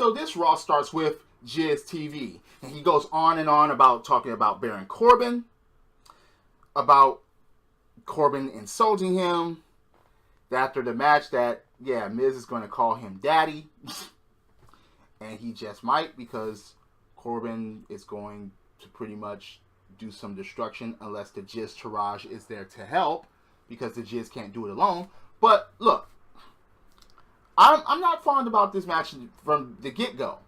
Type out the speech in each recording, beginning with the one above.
So this Raw starts with Jizz TV. And he goes on and on about talking about Baron Corbin. About Corbin insulting him. After the match that, yeah, Miz is going to call him daddy. And he just might, because Corbin is going to pretty much do some destruction unless the Jizz Taraj is there to help, because the Jizz can't do it alone. But look, I'm not fond about this match from the get-go.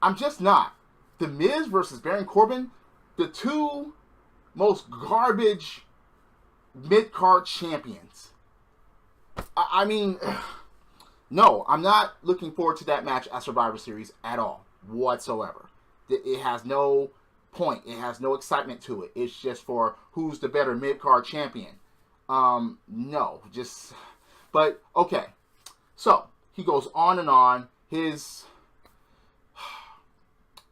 I'm just not. The Miz versus Baron Corbin, the two most garbage mid-card champions. I mean, no, I'm not looking forward to that match at Survivor Series at all, whatsoever. It has no point. It has no excitement to it. It's just for who's the better mid-card champion. No, just... But, okay. So, he goes on and on.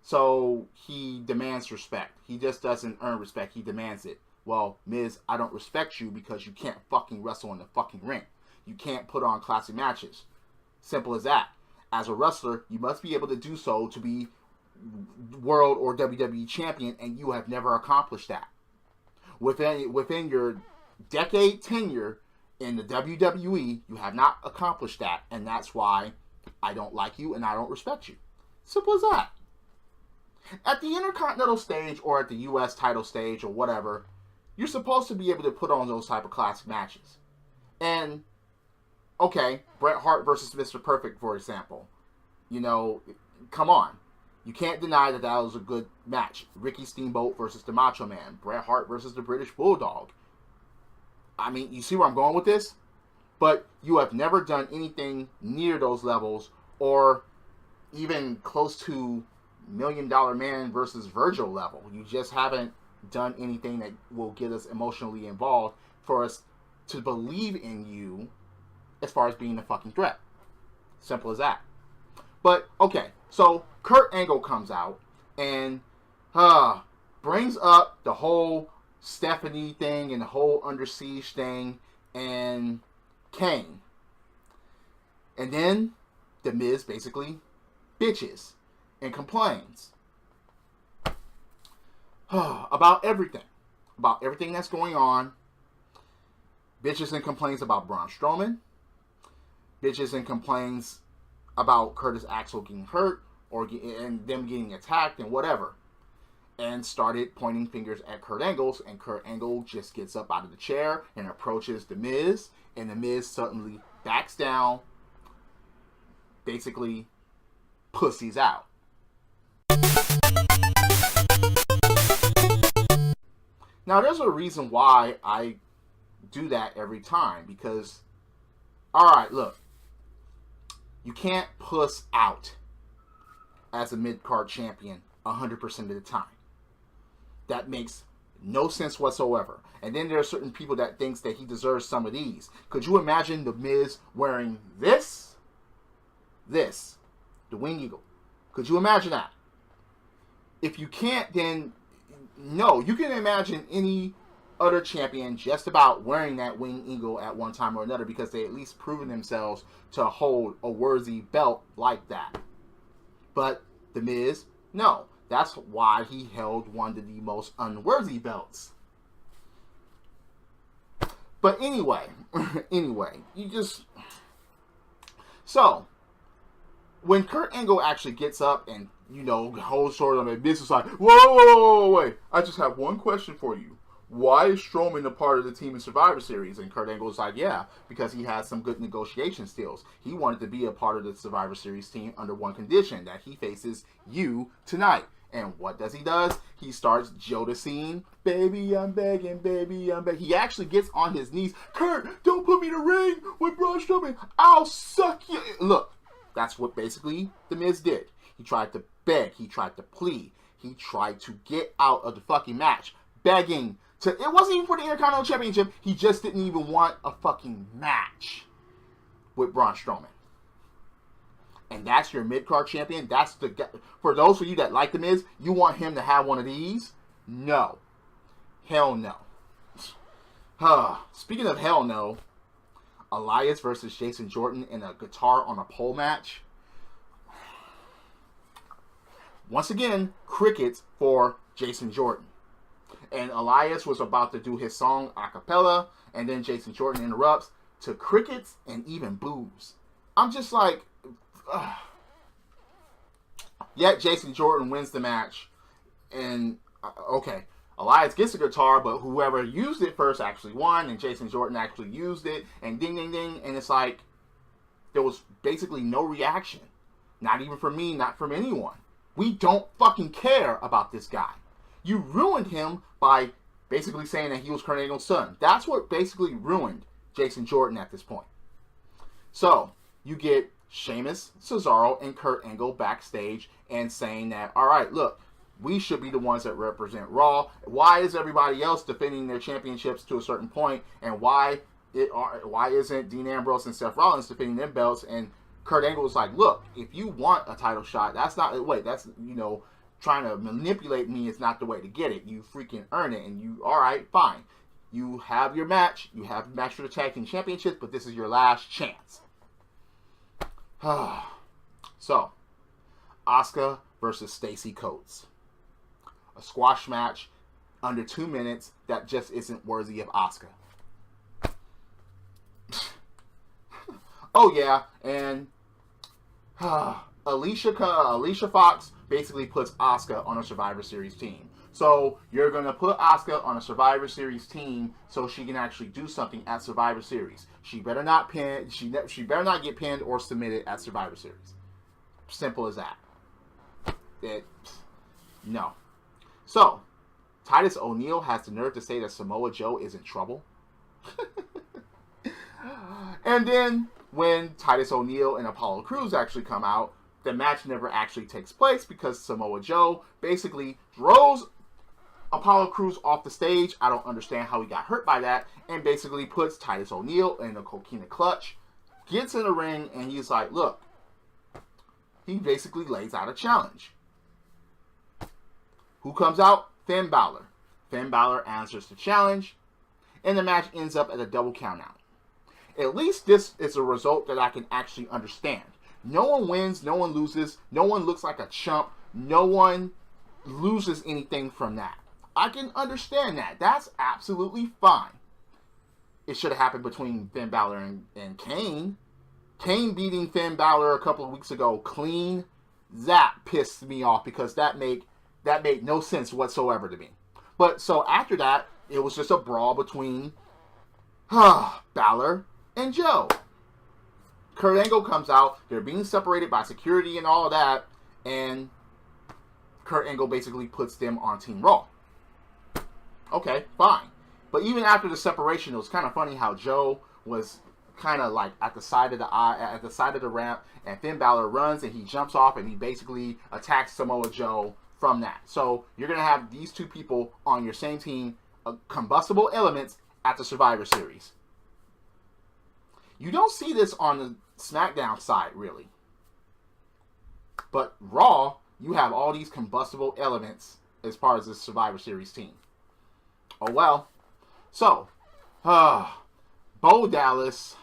So, he demands respect. He just doesn't earn respect. He demands it. Well, Miz, I don't respect you because you can't fucking wrestle in the fucking ring. You can't put on classic matches. Simple as that. As a wrestler, you must be able to do so to be world or WWE champion, and you have never accomplished that. Within your decade tenure in the WWE, you have not accomplished that, and that's why I don't like you and I don't respect you. Simple as that. At the Intercontinental stage or at the US title stage or whatever, you're supposed to be able to put on those type of classic matches. And, okay, Bret Hart versus Mr. Perfect, for example. You know, come on. You can't deny that that was a good match. Ricky Steamboat versus the Macho Man. Bret Hart versus the British Bulldog. I mean, you see where I'm going with this? But you have never done anything near those levels or even close to $1 Million Man versus Virgil level. You just haven't done anything that will get us emotionally involved for us to believe in you as far as being a fucking threat. Simple as that. But, okay, so Kurt Angle comes out and brings up the whole Stephanie thing and the whole Under Siege thing and Kane. And then The Miz basically bitches and complains about everything. About everything that's going on. Bitches and complains about Braun Strowman. Bitches and complains about Curtis Axel getting hurt and them getting attacked and whatever. And started pointing fingers at Kurt Angle, and Kurt Angle just gets up out of the chair and approaches The Miz, and The Miz suddenly backs down, basically pussies out. Now, there's a reason why I do that every time, because, alright, look, you can't puss out as a mid-card champion 100% of the time. That makes no sense whatsoever. And then there are certain people that thinks that he deserves some of these. Could you imagine The Miz wearing this, the Wing Eagle? Could you imagine that? If you can't, then no. You can imagine any other champion just about wearing that Wing Eagle at one time or another, because they at least proven themselves to hold a worthy belt like that. But The Miz, no. That's why he held one of the most unworthy belts. But anyway, you just... So, when Kurt Angle actually gets up and, you know, holds sword on the Miz is like, whoa, wait. I just have one question for you. Why is Strowman a part of the team in Survivor Series? And Kurt Angle's like, yeah, because he has some good negotiation skills. He wanted to be a part of the Survivor Series team under one condition, that he faces you tonight. And what does he does? He starts Jodacine, baby, I'm begging, baby, I'm begging. He actually gets on his knees. Kurt, don't put me in the ring with Braun Strowman. I'll suck you. Look, that's what basically The Miz did. He tried to beg. He tried to plead. He tried to get out of the fucking match. Begging. It wasn't even for the Intercontinental Championship. He just didn't even want a fucking match with Braun Strowman. And that's your mid-card champion? That's the guy. For those of you that like The Miz, you want him to have one of these? No. Hell no. Speaking of hell no, Elias versus Jason Jordan in a guitar on a pole match. Once again, crickets for Jason Jordan. And Elias was about to do his song a cappella, and then Jason Jordan interrupts to crickets and even boos. I'm just like, ugh. Yet Jason Jordan wins the match, and okay, Elias gets a guitar, but whoever used it first actually won, and Jason Jordan actually used it, and ding, ding, ding, and it's like, there was basically no reaction. Not even from me, not from anyone. We don't fucking care about this guy. You ruined him by basically saying that he was Kurt Angle's son. That's what basically ruined Jason Jordan at this point. So, you get Sheamus, Cesaro, and Kurt Angle backstage and saying that, alright, look, we should be the ones that represent Raw. Why is everybody else defending their championships to a certain point? And why isn't Dean Ambrose and Seth Rollins defending their belts? And Kurt Angle was like, look, if you want a title shot, that's not the way. That's, trying to manipulate me is not the way to get it. You freaking earn it. And you, alright, fine. You have your match. You have the match for the tag team championships, but this is your last chance. So, Asuka versus Stacey Coates. A squash match under 2 minutes that just isn't worthy of Asuka. Oh yeah, and Alicia Fox basically puts Asuka on a Survivor Series team. So you're gonna put Asuka on a Survivor Series team so she can actually do something at Survivor Series. She better not pin. She better not get pinned or submitted at Survivor Series. Simple as that. No. So Titus O'Neil has the nerve to say that Samoa Joe is in trouble. And then when Titus O'Neil and Apollo Crews actually come out, the match never actually takes place because Samoa Joe basically throws Apollo Crews off the stage. I don't understand how he got hurt by that. And basically puts Titus O'Neil in a coquina clutch. Gets in the ring and he's like, look. He basically lays out a challenge. Who comes out? Finn Balor. Finn Balor answers the challenge. And the match ends up at a double countout. At least this is a result that I can actually understand. No one wins, no one loses, no one looks like a chump, no one loses anything from that. I can understand that. That's absolutely fine. It should have happened between Finn Balor and Kane. Kane beating Finn Balor a couple of weeks ago clean, that pissed me off because that made no sense whatsoever to me. But so after that, it was just a brawl between Balor and Joe. Kurt Angle comes out. They're being separated by security and all of that. And Kurt Angle basically puts them on Team Raw. Okay, fine. But even after the separation, it was kind of funny how Joe was kind of like at the side of the ramp, and Finn Balor runs and he jumps off and he basically attacks Samoa Joe from that. So you're going to have these two people on your same team, combustible elements at the Survivor Series. You don't see this on the SmackDown side, really. But Raw, you have all these combustible elements as far as the Survivor Series team. Oh well. So, Bo Dallas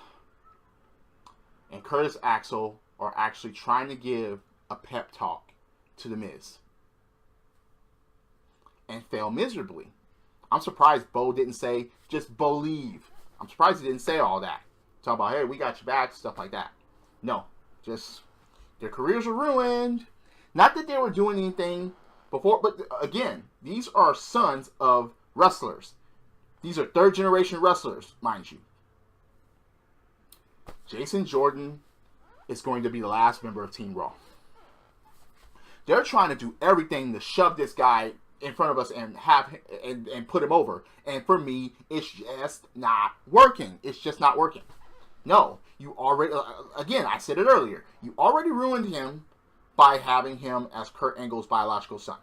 and Curtis Axel are actually trying to give a pep talk to The Miz. And fail miserably. I'm surprised Bo didn't say, just believe. I'm surprised he didn't say all that. Talk about, hey, we got your back, stuff like that. No, just their careers are ruined. Not that they were doing anything before, but again, these are sons of wrestlers. These are third generation wrestlers, mind you. Jason Jordan is going to be the last member of Team Raw. They're trying to do everything to shove this guy in front of us and have and put him over. And for me, it's just not working. It's just not working. No, you already, again, I said it earlier, you already ruined him by having him as Kurt Angle's biological son.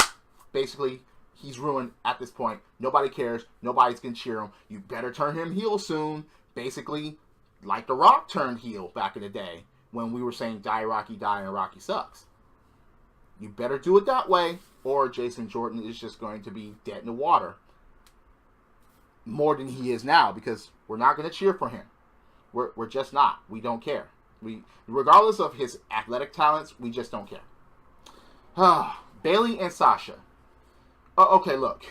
Basically, he's ruined at this point. Nobody cares. Nobody's going to cheer him. You better turn him heel soon. Basically, like The Rock turned heel back in the day when we were saying die Rocky die and Rocky sucks. You better do it that way or Jason Jordan is just going to be dead in the water more than he is now because we're not going to cheer for him. We're just not. We don't care. Regardless of his athletic talents, we just don't care. Bayley and Sasha. Okay, look.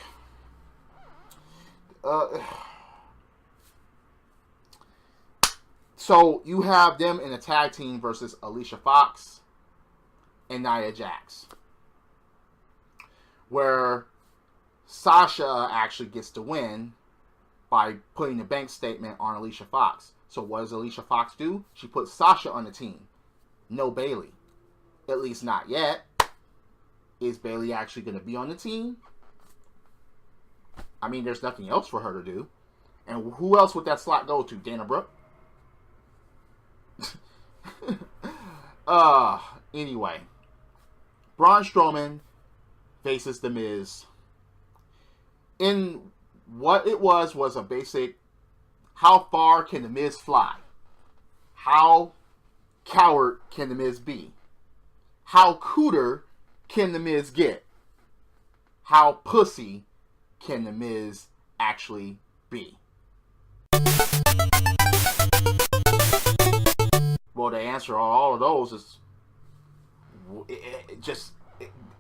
So you have them in a tag team versus Alicia Fox and Nia Jax, where Sasha actually gets to win by putting a bank statement on Alicia Fox. So what does Alicia Fox do? She puts Sasha on the team. No Bayley. At least not yet. Is Bayley actually going to be on the team? I mean, there's nothing else for her to do. And who else would that slot go to? Dana Brooke? Anyway. Braun Strowman faces The Miz. In what it was a basic, how far can The Miz fly? How coward can The Miz be? How cooter can The Miz get? How pussy can The Miz actually be? Well, the answer to all of those is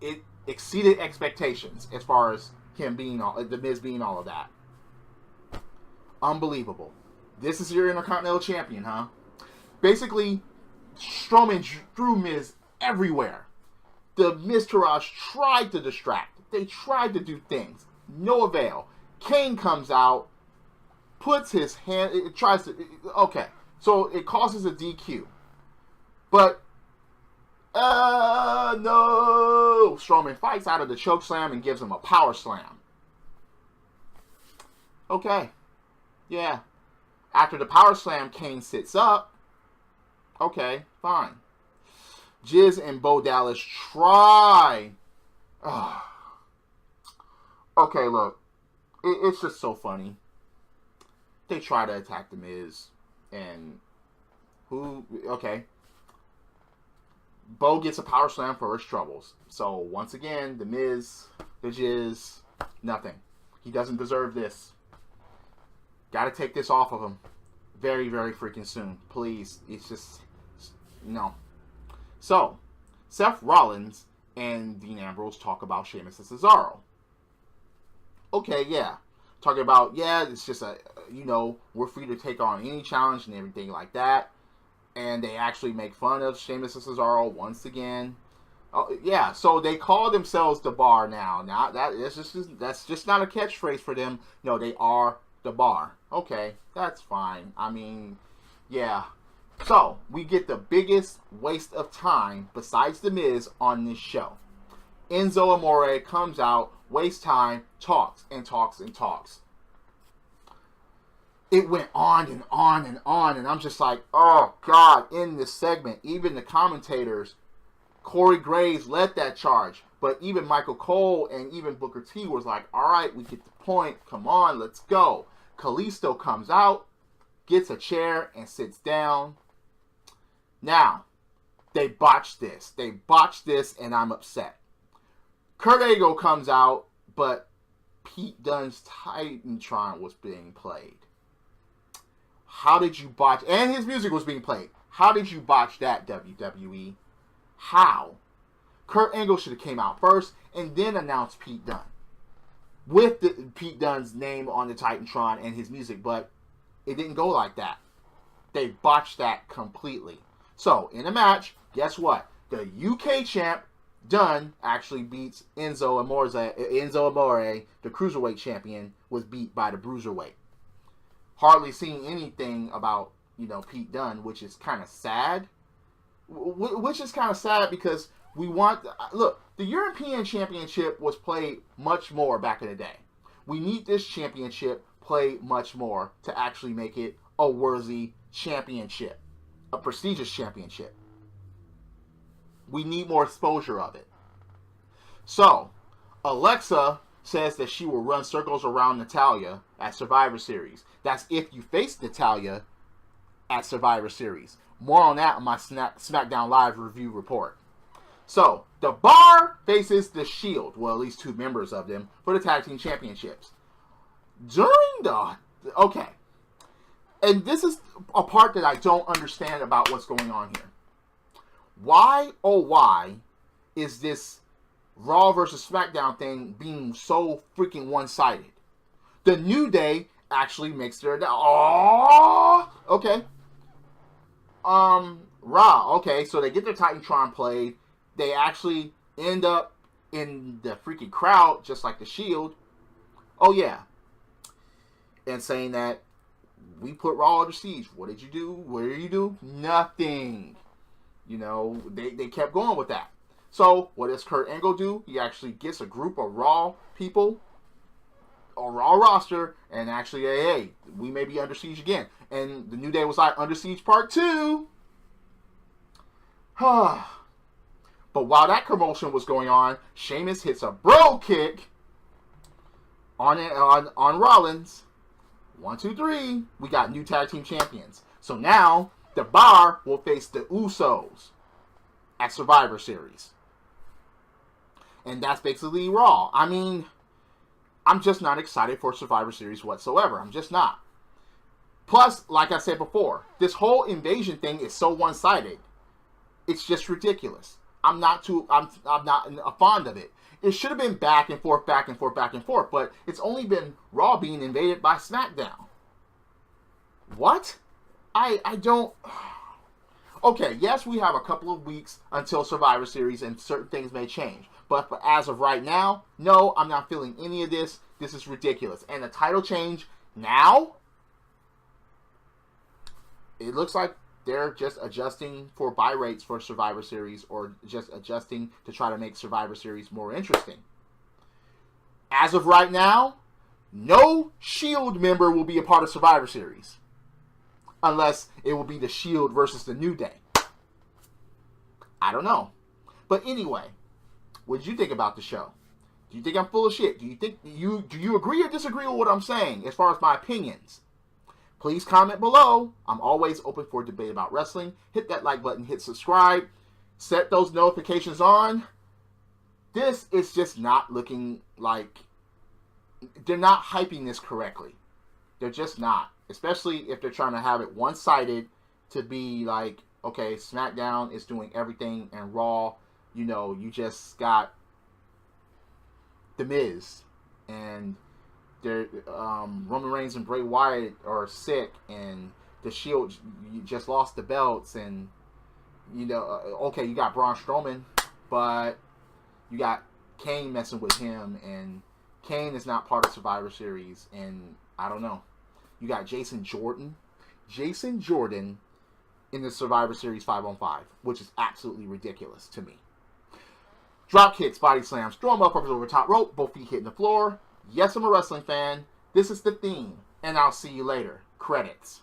it exceeded expectations as far as him being The Miz being all of that. Unbelievable. This is your Intercontinental Champion, huh? Basically, Strowman drew Miz everywhere. The Miztourage tried to distract. They tried to do things. No avail. Kane comes out, puts his hand, it tries to, okay. So it causes a DQ. But, no! Strowman fights out of the choke slam and gives him a power slam. Okay. Yeah. After the power slam, Kane sits up. Okay, fine. Jiz and Bo Dallas try. Okay, look. It's just so funny. They try to attack The Miz. And okay. Bo gets a power slam for his troubles. So, once again, The Miz, the Jiz, nothing. He doesn't deserve this. Gotta take this off of him. Very, very freaking soon. Please. It's just, no. So, Seth Rollins and Dean Ambrose talk about Sheamus and Cesaro. Okay, yeah. Talking about, yeah, it's just we're free to take on any challenge and everything like that. And they actually make fun of Sheamus and Cesaro once again. Yeah, so they call themselves the Bar now. Now that's just not a catchphrase for them. No, they are the Bar. Okay, that's fine. I mean, yeah. So we get the biggest waste of time besides The Miz on this show. Enzo Amore comes out, wastes time, talks and talks and talks. It went on and on and on, and I'm just like, oh God, in this segment, even the commentators, Corey Graves led that charge, but even Michael Cole and even Booker T was like, all right, we get the point, come on, let's go. Kalisto comes out, gets a chair, and sits down. Now, they botched this, and I'm upset. Kurt Angle comes out, but Pete Dunne's Titantron was being played. How did you botch... And his music was being played. How did you botch that, WWE? How? Kurt Angle should have came out first and then announced Pete Dunne. With Pete Dunne's name on the Titantron and his music, but it didn't go like that. They botched that completely. So, in a match, guess what? The UK champ, Dunne, actually beats Enzo Amore, the Cruiserweight champion, was beat by the Bruiserweight. Hardly seeing anything about, Pete Dunne, which is kind of sad. Which is kind of sad because we want... Look, the European Championship was played much more back in the day. We need this championship played much more to actually make it a worthy championship. A prestigious championship. We need more exposure of it. So, Alexa says that she will run circles around Natalya at Survivor Series. That's if you face Natalya at Survivor Series. More on that on my SmackDown Live review report. So, the Bar faces the Shield. Well, at least two members of them for the Tag Team Championships. Okay. And this is a part that I don't understand about what's going on here. Why, oh why, is this Raw versus SmackDown thing being so freaking one-sided. The New Day actually makes their... Oh, okay. Raw, okay, so they get their Titantron played. They actually end up in the freaking crowd, just like the Shield. Oh, yeah. And saying that we put Raw under siege. What did you do? What did you do? Nothing. You know, they kept going with that. So, what does Kurt Angle do? He actually gets a group of Raw people, a Raw roster, and actually, hey, we may be under siege again. And the New Day was like, Under Siege Part 2. But while that commotion was going on, Sheamus hits a bro kick on Rollins. 1, 2, 3. We got new tag team champions. So now, the Bar will face the Usos at Survivor Series. And that's basically Raw. I mean, I'm just not excited for Survivor Series whatsoever. I'm just not. Plus, like I said before, this whole invasion thing is so one-sided. It's just ridiculous. I'm not fond of it. It should have been back and forth, back and forth, back and forth. But it's only been Raw being invaded by SmackDown. What? I don't... Okay, yes, we have a couple of weeks until Survivor Series and certain things may change. But as of right now, no, I'm not feeling any of this. This is ridiculous. And the title change now? It looks like they're just adjusting for buy rates for Survivor Series or just adjusting to try to make Survivor Series more interesting. As of right now, no Shield member will be a part of Survivor Series. Unless it will be the Shield versus the New Day. I don't know. But anyway, what did you think about the show? Do you think I'm full of shit? Do you agree or disagree with what I'm saying as far as my opinions? Please comment below. I'm always open for debate about wrestling. Hit that like button, hit subscribe, set those notifications on. This is just not looking like... They're not hyping this correctly. They're just not. Especially if they're trying to have it one-sided to be like, okay, SmackDown is doing everything and Raw, you know, you just got The Miz and Roman Reigns and Bray Wyatt are sick and the Shield just lost the belts and, you know, okay, you got Braun Strowman, but you got Kane messing with him and Kane is not part of Survivor Series and I don't know. You got Jason Jordan in the Survivor Series 5-on-5, which is absolutely ridiculous to me. Drop kicks, body slams, throwing motherfuckers over the top rope, both feet hitting the floor. Yes, I'm a wrestling fan. This is the theme, and I'll see you later. Credits.